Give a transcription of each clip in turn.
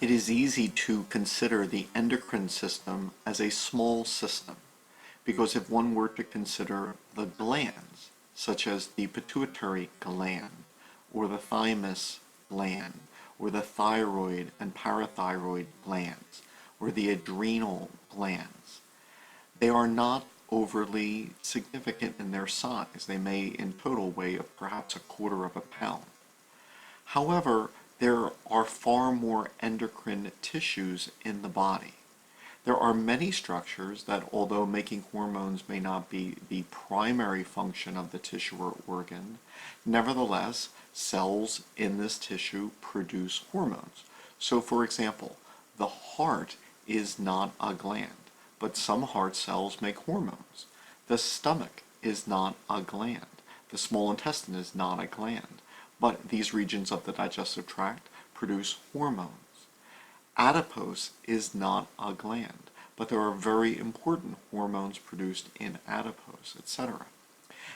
It is easy to consider the endocrine system as a small system because if one were to consider the glands, such as the pituitary gland or the thymus gland or the thyroid and parathyroid glands or the adrenal glands, they are not overly significant in their size. They may in total weigh perhaps a quarter of a pound. However, there are far more endocrine tissues in the body. There are many structures that, although making hormones may not be the primary function of the tissue or organ, nevertheless, cells in this tissue produce hormones. So, for example, the heart is not a gland, but some heart cells make hormones. The stomach is not a gland. The small intestine is not a gland, but these regions of the digestive tract produce hormones. Adipose is not a gland, but there are very important hormones produced in adipose, etc.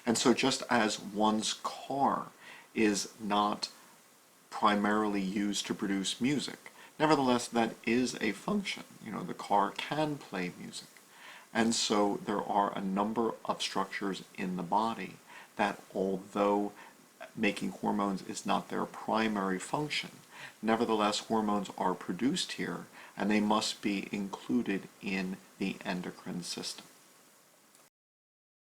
And so just as one's car is not primarily used to produce music, nevertheless that is a function. The car can play music. And so there are a number of structures in the body that, although making hormones is not their primary function, nevertheless hormones are produced here and they must be included in the endocrine system.